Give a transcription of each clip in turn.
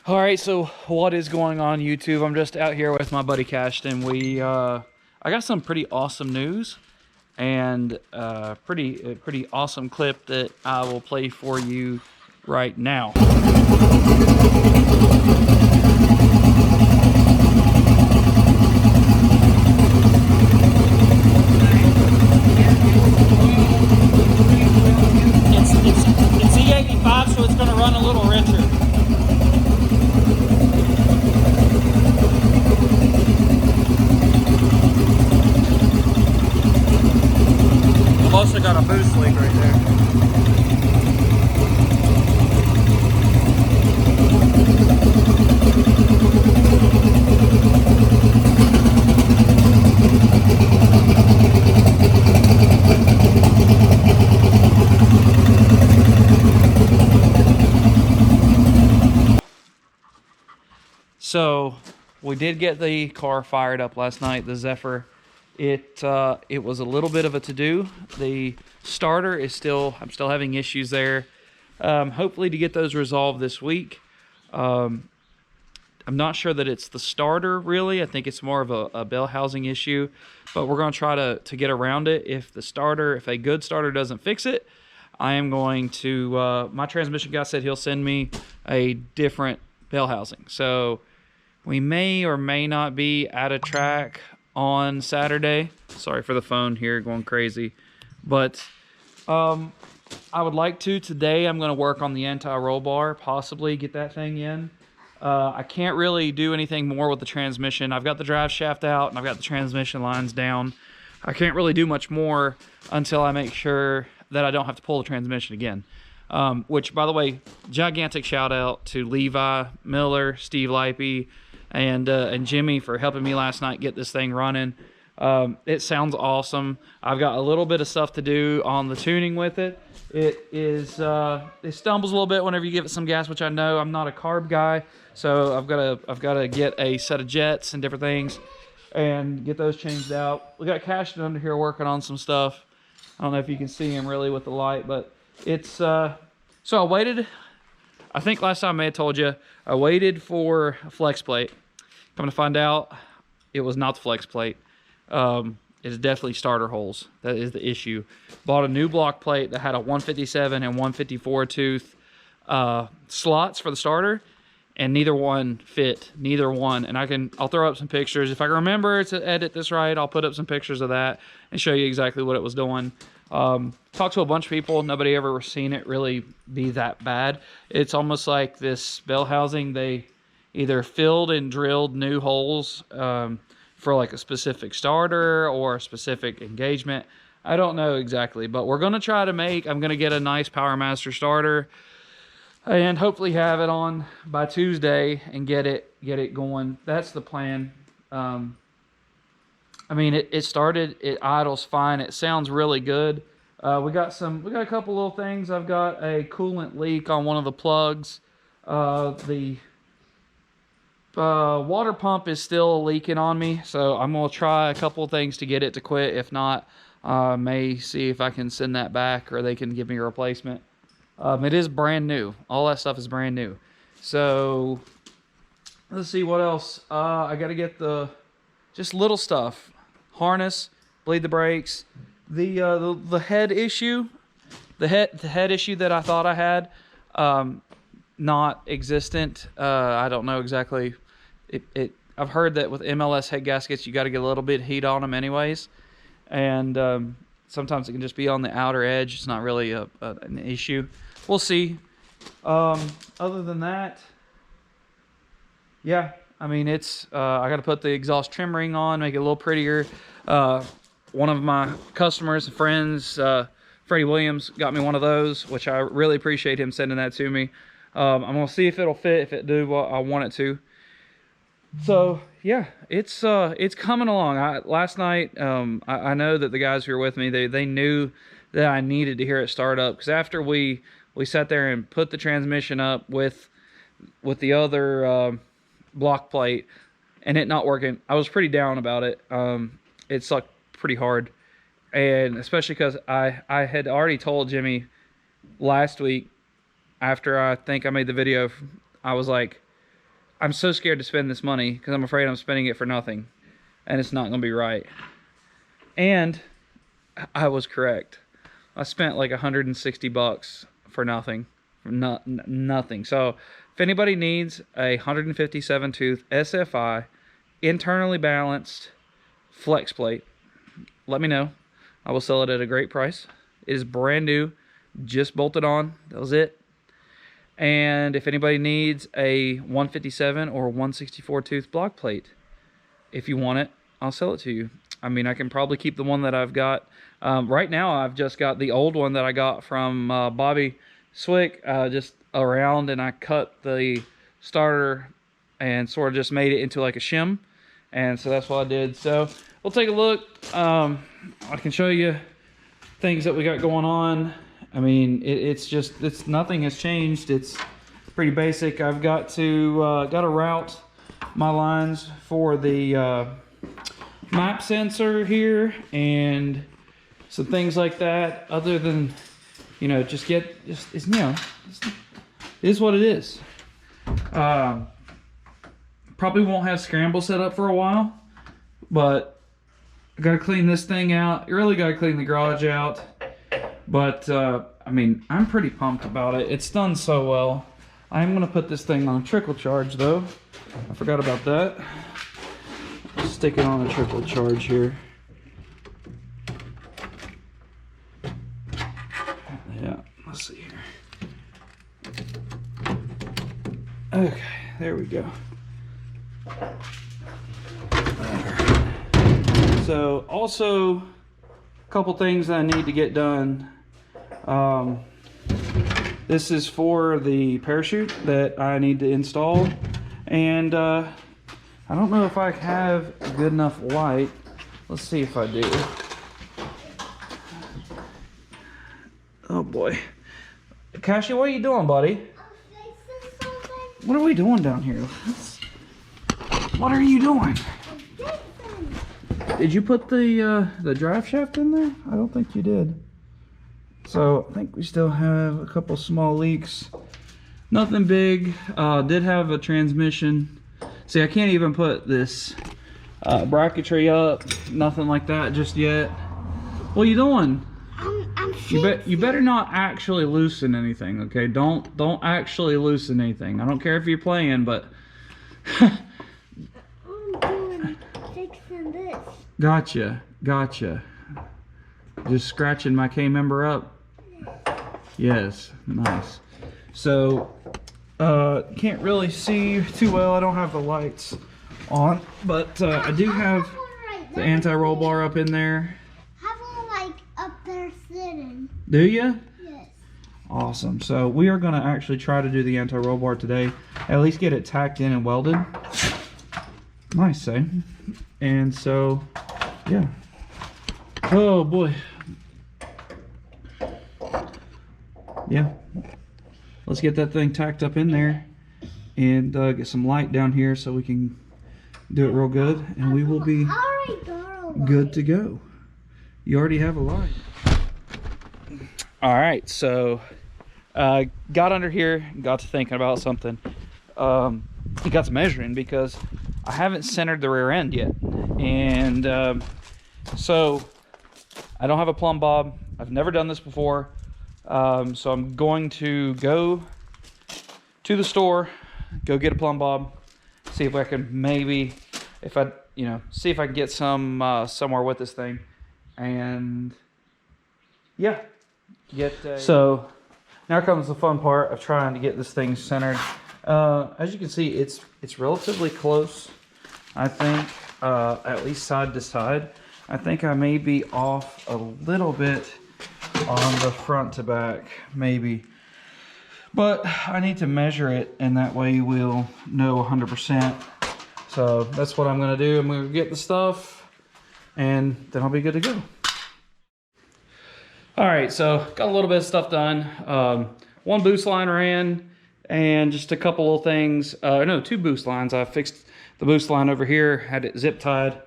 All right, so what is going on YouTube? I'm just out here with my buddy Cashton. I got some pretty awesome news and pretty awesome clip that I will play for you right now. It's E85, so it's going to run a little richer. I've also got a boost leak right there. So we did get the car fired up last night, the Zephyr. It was a little bit of a to-do. The starter is I'm still having issues there. Hopefully to get those resolved this week. I'm not sure that it's the starter really. I think it's more of a bell housing issue, but we're going to try to get around it. If a good starter doesn't fix it, I am going to, my transmission guy said he'll send me a different bell housing. So we may or may not be at a track on Saturday. Sorry for the phone here going crazy. But I would like to. Today I'm going to work on the anti-roll bar, possibly get that thing in. I can't really do anything more with the transmission. I've got the drive shaft out and I've got the transmission lines down. I can't really do much more until I make sure that I don't have to pull the transmission again. Which, by the way, gigantic shout out to Levi Miller, Steve Lipey, and Jimmy for helping me last night get this thing running. It sounds awesome. I've got a little bit of stuff to do on the tuning with it. It stumbles a little bit whenever you give it some gas, which I know I'm not a carb guy, so I've got to get a set of jets and different things and get those changed out. We got Cashton under here working on some stuff. I don't know if you can see him really with the light, but it's so I waited. I think last time I had told you I waited for a flex plate. Coming to find out, it was not the flex plate. It's definitely starter holes. That is the issue. Bought a new block plate that had a 157 and 154 tooth slots for the starter, and neither one fit. Neither one. And I'll throw up some pictures. If I can remember to edit this right, I'll put up some pictures of that and show you exactly what it was doing. Talked to a bunch of people. Nobody ever seen it really be that bad. It's almost like this bell housing, they either filled and drilled new holes for like a specific starter or a specific engagement. I don't know exactly, but we're going to try to I'm going to get a nice Power Master starter and hopefully have it on by Tuesday and get it going. That's the plan. I mean, it started, it idles fine. It sounds really good. We got a couple little things. I've got a coolant leak on one of the plugs. The water pump is still leaking on me, so I'm gonna try a couple of things to get it to quit. If not, may see if I can send that back or they can give me a replacement. It is brand new. All that stuff is brand new. So let's see what else. I gotta get just little stuff. Harness, bleed the brakes. The head issue, the head issue that I thought I had, not existent. I don't know exactly. I've heard that with MLS head gaskets, you got to get a little bit of heat on them anyways, and sometimes it can just be on the outer edge. It's not really an issue. We'll see. Other than that, yeah. I mean, I got to put the exhaust trim ring on, make it a little prettier. One of my customers and friends, Freddie Williams, got me one of those, which I really appreciate him sending that to me. I'm going to see if it'll fit, if it do what I want it to. So, yeah, it's coming along. Last night, I know that the guys who were with me, they knew that I needed to hear it start up, because after we sat there and put the transmission up with the other block plate and it not working, I was pretty down about it. It sucked pretty hard, and especially because I had already told Jimmy last week after I think I made the video, I was like, I'm so scared to spend this money because I'm afraid I'm spending it for nothing and it's not going to be right. And I was correct. I spent like 160 bucks for nothing. Nothing. So if anybody needs a 157 tooth SFI internally balanced flex plate, let me know. I will sell it at a great price. It is brand new, just bolted on. That was it. And if anybody needs a 157 or 164 tooth block plate, if you want it, I'll sell it to you. I mean, I can probably keep the one that I've got. Right now, I've just got the old one that I got from Bobby Swick, just around, and I cut the starter and sort of just made it into like a shim. And so that's what I did. So we'll take a look. I can show you things that we got going on. I mean, it's nothing has changed. It's pretty basic. I've got to route my lines for the map sensor here and some things like that. Other than, you know, it's it is what it is. Probably won't have scramble set up for a while, but I gotta clean this thing out. You really gotta clean the garage out. But I mean, I'm pretty pumped about it. It's done so well. I'm gonna put this thing on trickle charge though. I forgot about that. Stick it on a trickle charge here. Yeah, let's see here. Okay, there we go. So also a couple things that I need to get done. This is for the parachute that I need to install, and I don't know if I have good enough light. Let's see if I do. Oh boy. Kashi, what are you doing, buddy? What are we doing down here? What are you doing? Did you put the drive shaft in there? I don't think you did. So I think we still have a couple small leaks. Nothing big. Did have a transmission. See, I can't even put this bracketry up. Nothing like that just yet. What are you doing? You better not actually loosen anything, okay? Don't actually loosen anything. I don't care if you're playing, but I'm doing fixing this. Gotcha. Just scratching my K member up. Yes, nice. So can't really see too well. I don't have the lights on, but I do have the anti-roll bar up in there. Have one like up there sitting. Do you? Yes. Awesome. So we are going to actually try to do the anti-roll bar today. At least get it tacked in and welded. Nice, eh? And so, yeah. Oh boy. Yeah. Let's get that thing tacked up in there and get some light down here so we can do it real good, and we will be good to go. You already have a light. All right, so got under here, got to thinking about something. Got to measuring because I haven't centered the rear end yet, and so I don't have a plumb bob. I've never done this before, so I'm going to go to the store, go get a plumb bob, see if I can maybe, see if I can get some somewhere with this thing, and yeah, So now comes the fun part of trying to get this thing centered. As you can see, it's relatively close. I think at least side to side. I think I may be off a little bit on the front to back, maybe. But I need to measure it, and that way we'll know 100%. So that's what I'm gonna do. I'm gonna get the stuff, and then I'll be good to go. All right, so got a little bit of stuff done. One boost line ran, and just a couple little things. No, two boost lines. I fixed the boost line over here, had it zip tied.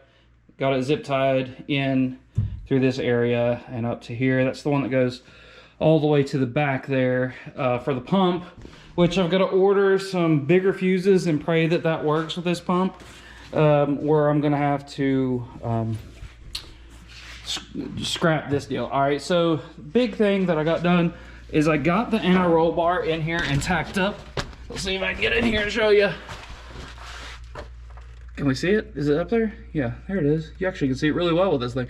Got it zip tied in through this area and up to here. That's the one that goes all the way to the back there for the pump, which I've got to order some bigger fuses and pray that that works with this pump, where I'm going to have to scrap this deal. All right, so big thing that I got done is I got the anti-roll bar in here and tacked up. Let's see if I can get in here and show you. Can we see it? Is it up there? Yeah, there it is. You actually can see it really well with this thing.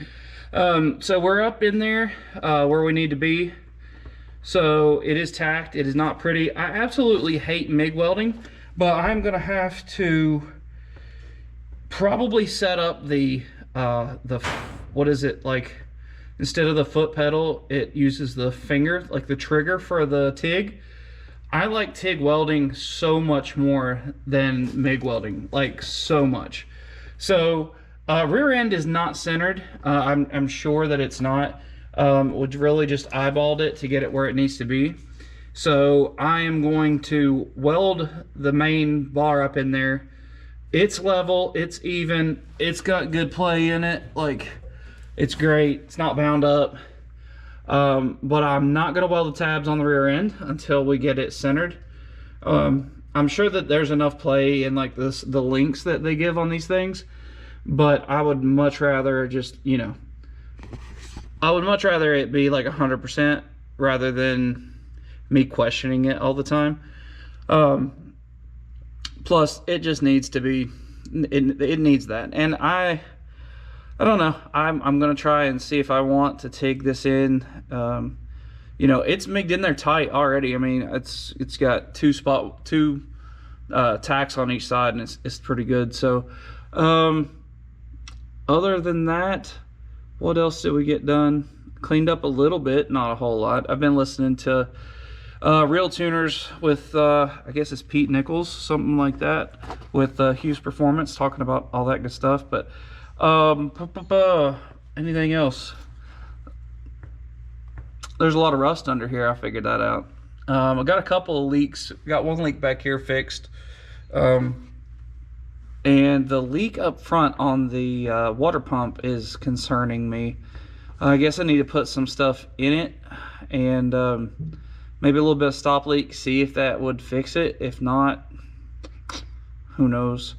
So we're up in there where we need to be. So it is tacked. It is not pretty. I absolutely hate MIG welding, but I'm gonna have to probably set up the what is it, like, instead of the foot pedal, it uses the finger, like the trigger for the TIG. I like TIG welding so much more than MIG welding, like so much. So rear end is not centered. I'm sure that it's not. We really just eyeballed it to get it where it needs to be. So I am going to weld the main bar up in there. It's level, it's even, it's got good play in it. Like, it's great. It's not bound up. But I'm not going to weld the tabs on the rear end until we get it centered. I'm sure that there's enough play in like the links that they give on these things, but I would much rather just, you know, I would much rather it be like 100% rather than me questioning it all the time. Plus it just needs to be, it needs that. And I don't know. I'm gonna try and see if I want to take this in. You know, it's MIG'd in there tight already. I mean, it's got two tacks on each side, and it's pretty good. So, other than that, what else did we get done? Cleaned up a little bit, not a whole lot. I've been listening to Real Tuners with I guess it's Pete Nichols, something like that, with Hughes Performance, talking about all that good stuff. But anything else? There's a lot of rust under here. I figured that out. I got a couple of leaks. Got one leak back here fixed, and the leak up front on the water pump is concerning me. I guess I need to put some stuff in it, and maybe a little bit of stop leak, see if that would fix it. If not, who knows.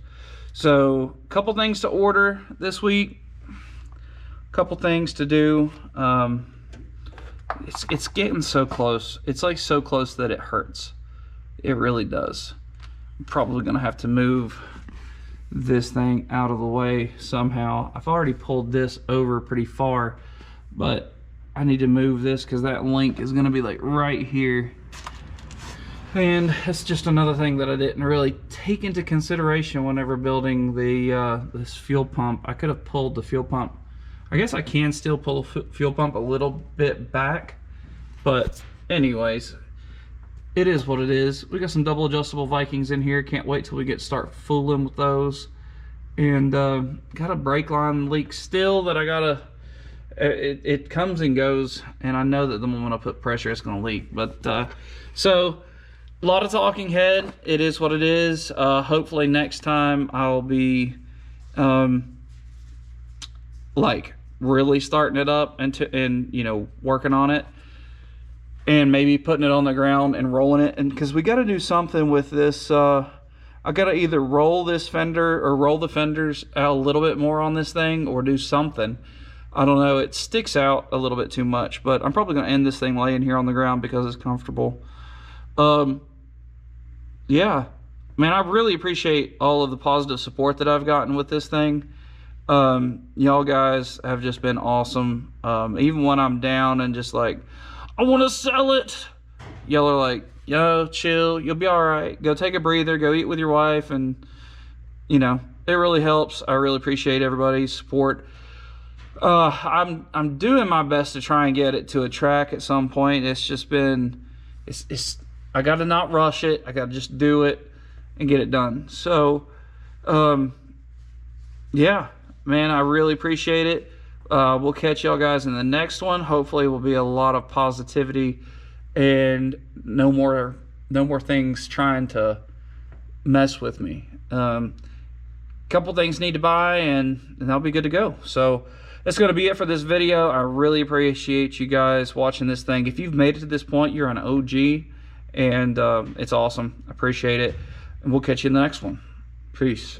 So, a couple things to order this week, a couple things to do. It's getting so close. It's like so close that it hurts. It really does. I'm probably gonna have to move this thing out of the way somehow. I've already pulled this over pretty far, but I need to move this because that link is gonna be like right here. And that's just another thing that I didn't really take into consideration whenever building the this fuel pump. I could have pulled the fuel pump. I guess I can still pull the fuel pump a little bit back, but anyways, it is what it is. We got some double adjustable Vikings in here. Can't wait till we start fooling with those. And got a brake line leak still that I gotta. It comes and goes, and I know that the moment I put pressure, it's gonna leak. But so. A lot of talking head. It is what it is. Hopefully next time I'll be like really starting it up and you know, working on it, and maybe putting it on the ground and rolling it. And because we got to do something with this, I got to either roll this fender or roll the fenders out a little bit more on this thing, or do something. I don't know. It sticks out a little bit too much, but I'm probably going to end this thing laying here on the ground because it's comfortable. Yeah, man, I really appreciate all of the positive support that I've gotten with this thing. Y'all guys have just been awesome. Even when I'm down and just like, I want to sell it, y'all are like, yo, chill, you'll be all right. Go take a breather, go eat with your wife. And, you know, it really helps. I really appreciate everybody's support. I'm doing my best to try and get it to a track at some point. It's just been, I got to not rush it. I got to just do it and get it done. So, yeah, man, I really appreciate it. We'll catch y'all guys in the next one. Hopefully it will be a lot of positivity and no more things trying to mess with me. Couple things need to buy and I'll be good to go. So that's going to be it for this video. I really appreciate you guys watching this thing. If you've made it to this point, you're an OG, and it's awesome. I appreciate it, and we'll catch you in the next one. Peace.